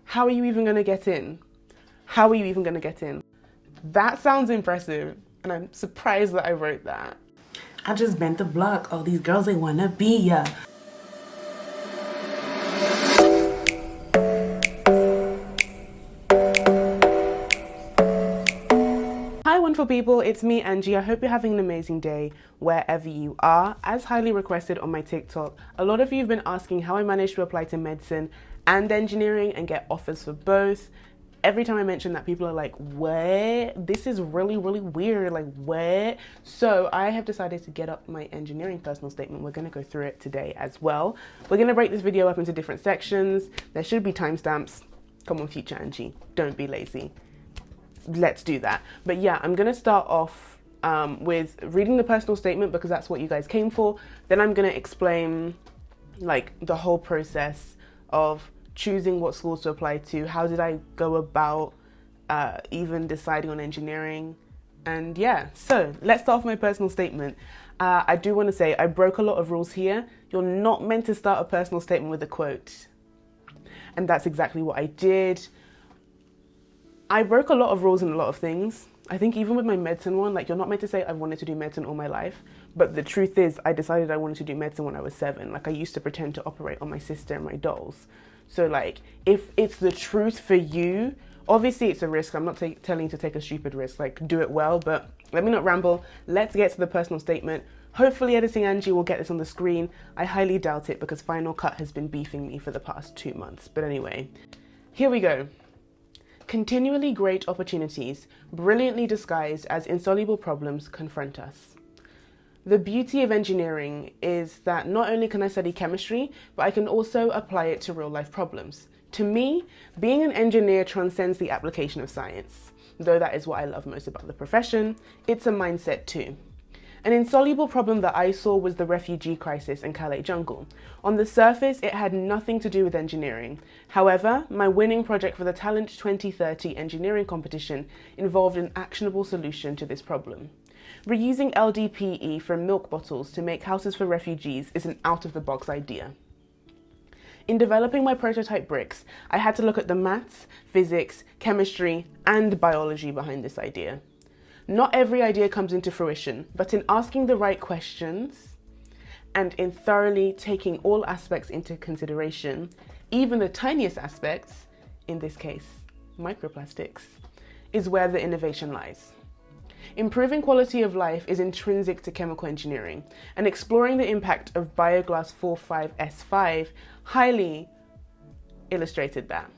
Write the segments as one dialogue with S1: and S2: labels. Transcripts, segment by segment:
S1: How are you even going to get in? How are you even going to get in? That sounds impressive, and I'm surprised that I wrote that.
S2: I just bent the block. Oh, these girls, they wanna be ya.
S1: Hi wonderful people, it's me Angie. I hope you're having an amazing day wherever you are. As highly requested on my TikTok, a lot of you have been asking how I managed to apply to medicine and engineering and get offers for both. Every time I mention that, people are like, what? This is really weird, like what? So I have decided to get up my engineering personal statement. We're gonna go through it today as well. We're gonna break this video up into different sections. There should be timestamps. Come on, future Angie, don't be lazy. Let's do that. But yeah, I'm gonna start off with reading the personal statement because that's what you guys came for. Then I'm gonna explain like the whole process of choosing what schools to apply to. How did I go about even deciding on engineering? And yeah, so let's start off my personal statement. I do want to say I broke a lot of rules here. You're not meant to start a personal statement with a quote. And that's exactly what I did. I broke a lot of rules in a lot of things. I think even with my medicine one, like you're not meant to say I wanted to do medicine all my life, but the truth is I decided I wanted to do medicine when I was 7. Like I used to pretend to operate on my sister and my dolls. So like if it's the truth for you, obviously it's a risk. I'm not telling you to take a stupid risk, like do it well, but let me not ramble. Let's get to the personal statement. Hopefully Editing Angie will get this on the screen. I highly doubt it because Final Cut has been beefing me for the past 2 months. But anyway, here we go. Continually great opportunities, brilliantly disguised as insoluble problems, confront us. The beauty of engineering is that not only can I study chemistry, but I can also apply it to real-life problems. To me, being an engineer transcends the application of science. Though that is what I love most about the profession, it's a mindset too. An insoluble problem that I saw was the refugee crisis in Calais jungle. On the surface, it had nothing to do with engineering. However, my winning project for the Talent 2030 engineering competition involved an actionable solution to this problem. Reusing LDPE from milk bottles to make houses for refugees is an out-of-the-box idea. In developing my prototype bricks, I had to look at the maths, physics, chemistry, and biology behind this idea. Not every idea comes into fruition, but in asking the right questions and in thoroughly taking all aspects into consideration, even the tiniest aspects, in this case, microplastics, is where the innovation lies. Improving quality of life is intrinsic to chemical engineering, and exploring the impact of Bioglass 45S5 highly illustrated that.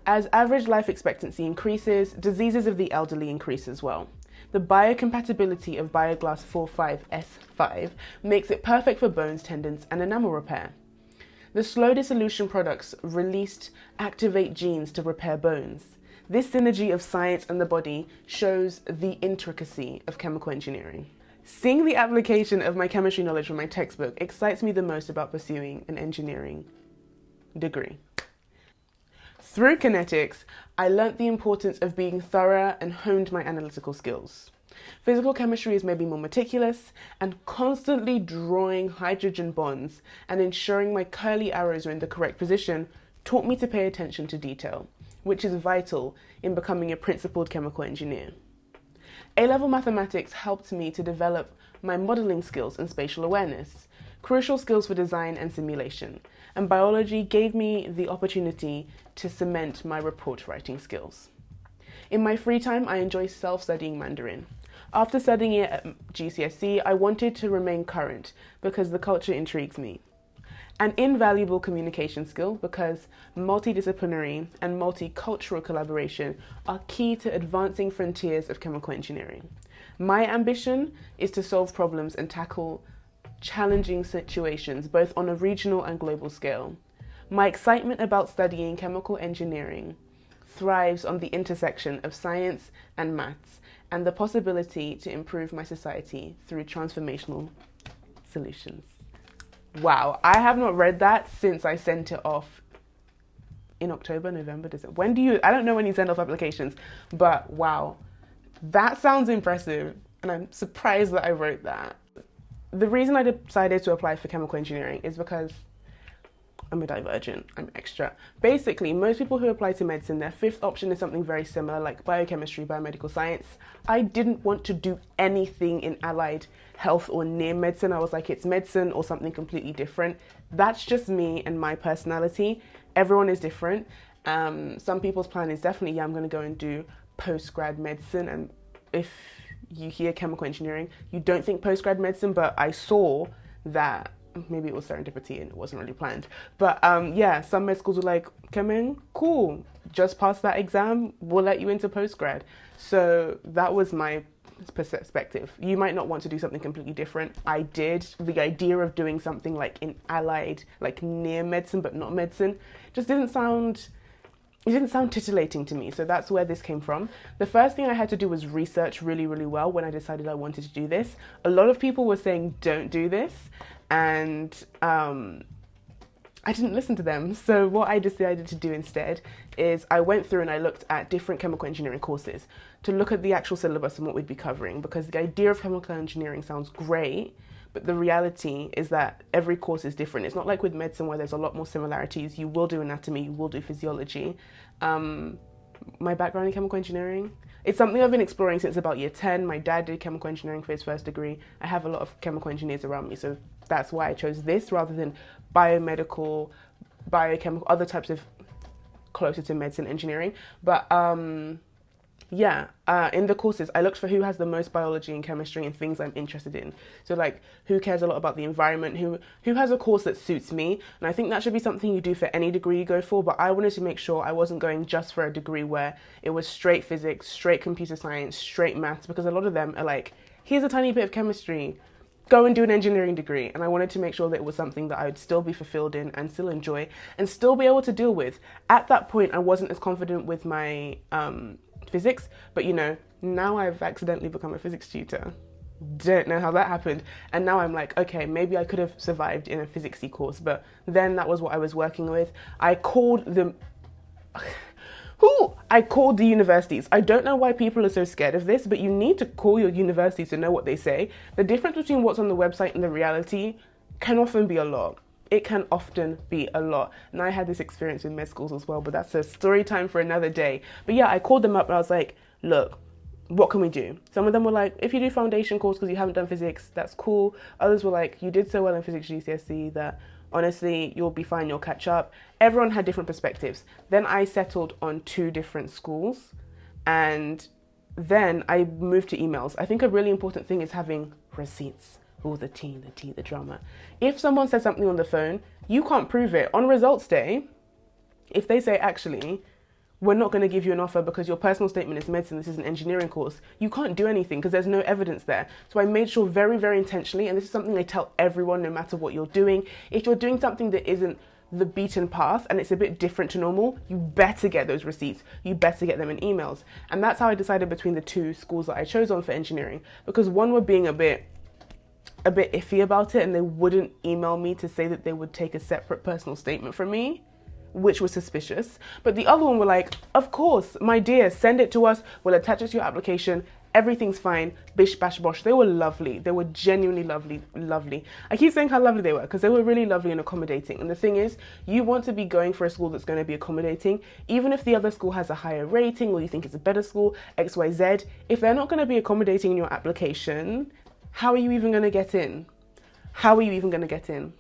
S1: As average life expectancy increases, diseases of the elderly increase as well. The biocompatibility of Bioglass 45S5 makes it perfect for bones, tendons, and enamel repair. The slow dissolution products released activate genes to repair bones. This synergy of science and the body shows the intricacy of chemical engineering. Seeing the application of my chemistry knowledge from my textbook excites me the most about pursuing an engineering degree. Through kinetics, I learnt the importance of being thorough and honed my analytical skills. Physical chemistry is maybe more meticulous, and constantly drawing hydrogen bonds and ensuring my curly arrows are in the correct position taught me to pay attention to detail, which is vital in becoming a principled chemical engineer. A-level mathematics helped me to develop my modelling skills and spatial awareness, crucial skills for design and simulation, and biology gave me the opportunity to cement my report writing skills. In my free time, I enjoy self-studying Mandarin. After studying it at GCSE, I wanted to remain current because the culture intrigues me. An invaluable communication skill because multidisciplinary and multicultural collaboration are key to advancing frontiers of chemical engineering. My ambition is to solve problems and tackle challenging situations both on a regional and global scale. My excitement about studying chemical engineering thrives on the intersection of science and maths and the possibility to improve my society through transformational solutions. Wow, I have not read that since I sent it off in October, November, December. I don't know when you send off applications, but wow, that sounds impressive. And I'm surprised that I wrote that. The reason I decided to apply for chemical engineering is because I'm a divergent, I'm extra. Basically, most people who apply to medicine, their fifth option is something very similar, like biochemistry, biomedical science. I didn't want to do anything in allied health or near medicine. I was like, it's medicine or something completely different. That's just me and my personality. Everyone is different. Some people's plan is definitely, yeah, I'm going to go and do post-grad medicine. And if you hear chemical engineering, you don't think post-grad medicine, but I saw that maybe it was serendipity and it wasn't really planned. But yeah, some med schools were like, come in, cool, just pass that exam, we'll let you into post-grad. So that was my perspective. You might not want to do something completely different. I did. The idea of doing something like in allied, like near medicine but not medicine, just didn't sound titillating to me. So that's where this came from. The first thing I had to do was research really, really well when I decided I wanted to do this. A lot of people were saying, don't do this. And I didn't listen to them. So what I decided to do instead is I went through and I looked at different chemical engineering courses to look at the actual syllabus and what we'd be covering, because the idea of chemical engineering sounds great, but the reality is that every course is different. It's not like with medicine where there's a lot more similarities. You will do anatomy, you will do physiology. My background in chemical engineering, it's something I've been exploring since about year 10. My dad did chemical engineering for his first degree. I have a lot of chemical engineers around me, so that's why I chose this rather than biomedical, biochemical, other types of closer to medicine engineering. But yeah, in the courses, I looked for who has the most biology and chemistry and things I'm interested in. So like, who cares a lot about the environment, who has a course that suits me. And I think that should be something you do for any degree you go for, but I wanted to make sure I wasn't going just for a degree where it was straight physics, straight computer science, straight maths, because a lot of them are like, here's a tiny bit of chemistry, go and do an engineering degree. And I wanted to make sure that it was something that I would still be fulfilled in and still enjoy and still be able to deal with. At that point, I wasn't as confident with my physics, but you know, now I've accidentally become a physics tutor. Don't know how that happened. And now I'm like, okay, maybe I could have survived in a physicsy course, but then that was what I was working with. I called the universities. I don't know why people are so scared of this, but you need to call your universities to know what they say. The difference between what's on the website and the reality can often be a lot. It can often be a lot. And I had this experience in med schools as well, but that's a story time for another day. But yeah, I called them up and I was like, look, what can we do? Some of them were like, if you do foundation course because you haven't done physics, that's cool. Others were like, you did so well in physics GCSE that honestly, you'll be fine, you'll catch up. Everyone had different perspectives. Then I settled on 2 different schools, and then I moved to emails. I think a really important thing is having receipts. Oh, the tea, the drama. If someone says something on the phone, you can't prove it. On results day, if they say, actually, we're not going to give you an offer because your personal statement is medicine, this is an engineering course, you can't do anything because there's no evidence there. So I made sure very, very intentionally, and this is something I tell everyone no matter what you're doing, if you're doing something that isn't the beaten path and it's a bit different to normal, you better get those receipts. You better get them in emails. And that's how I decided between the 2 schools that I chose on for engineering, because one were being a bit iffy about it and they wouldn't email me to say that they would take a separate personal statement from me, which was suspicious. But the other one were like, of course, my dear, send it to us, we'll attach it to your application, everything's fine, bish bash bosh. They were lovely. They were genuinely lovely. I keep saying how lovely they were because they were really lovely and accommodating. And the thing is, you want to be going for a school that's going to be accommodating, even if the other school has a higher rating or you think it's a better school, XYZ. If they're not going to be accommodating in your application, how are you even going to get in? How are you even going to get in?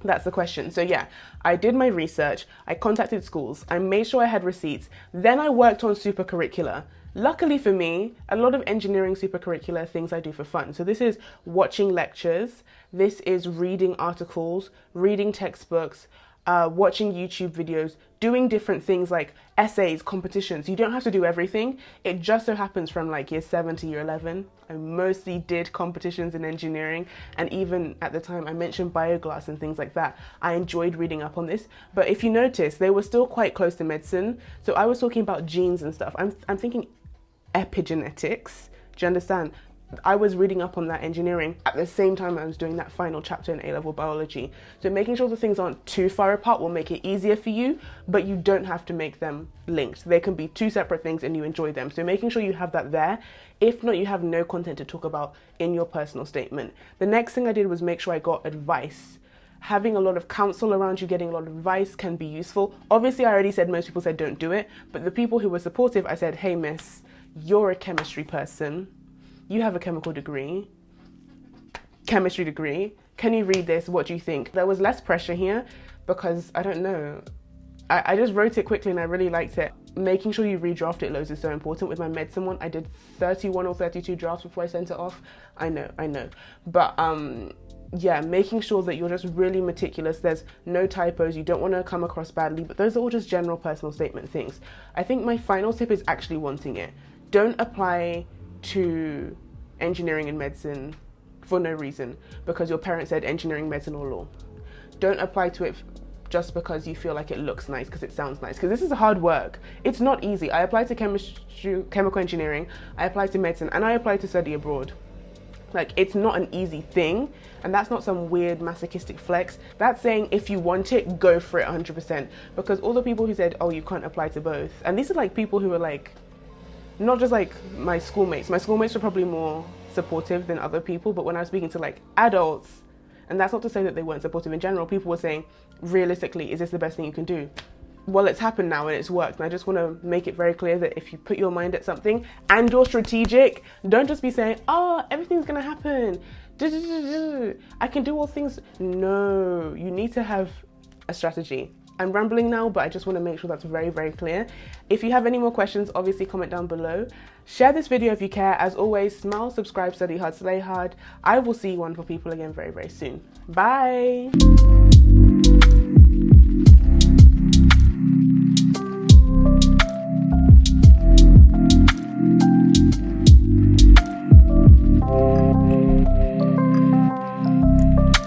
S1: That's the question. So yeah, I did my research, I contacted schools, I made sure I had receipts, then I worked on super-curricular. Luckily for me, a lot of engineering super-curricular things I do for fun. So this is watching lectures, this is reading articles, reading textbooks, watching YouTube videos, doing different things like essays, competitions. You don't have to do everything. It just so happens from like year 7 to year 11, I mostly did competitions in engineering. And even at the time I mentioned bioglass and things like that. I enjoyed reading up on this. But if you notice, they were still quite close to medicine. So I was talking about genes and stuff. I'm thinking epigenetics. Do you understand? I was reading up on that engineering at the same time I was doing that final chapter in A-level biology. So making sure the things aren't too far apart will make it easier for you, but you don't have to make them linked. They can be 2 separate things and you enjoy them. So making sure you have that there. If not, you have no content to talk about in your personal statement. The next thing I did was make sure I got advice. having a lot of counsel around you, getting a lot of advice can be useful. Obviously, I already said most people said don't do it, but the people who were supportive, I said, hey miss, you're a chemistry person. You have a chemistry degree. Can you read this? What do you think? There was less pressure here because, I don't know, I just wrote it quickly and I really liked it. Making sure you redraft it loads is so important. With my medicine one, I did 31 or 32 drafts before I sent it off. I know. But yeah, making sure that you're just really meticulous. There's no typos. You don't want to come across badly, but those are all just general personal statement things. I think my final tip is actually wanting it. Don't apply to engineering and medicine for no reason because your parents said engineering, medicine, or law. Don't apply to it just because you feel like it looks nice, because it sounds nice, because this is hard work. It's not easy. I applied to chemical engineering, I applied to medicine, and I applied to study abroad. Like, it's not an easy thing, and that's not some weird masochistic flex. That's saying if you want it, go for it 100%. Because all the people who said, oh, you can't apply to both, and these are like people who are like, not just like my schoolmates were probably more supportive than other people, but when I was speaking to like adults, and that's not to say that they weren't supportive in general, people were saying, realistically, is this the best thing you can do? Well, it's happened now and it's worked. And I just want to make it very clear that if you put your mind at something and you're strategic, don't just be saying, oh, everything's going to happen. I can do all things. No, you need to have a strategy. I'm rambling now, but I just want to make sure that's very, very clear. If you have any more questions, obviously comment down below. Share this video if you care. As always, smile, subscribe, study hard, slay hard. I will see you Wonderful People again very, very soon. Bye.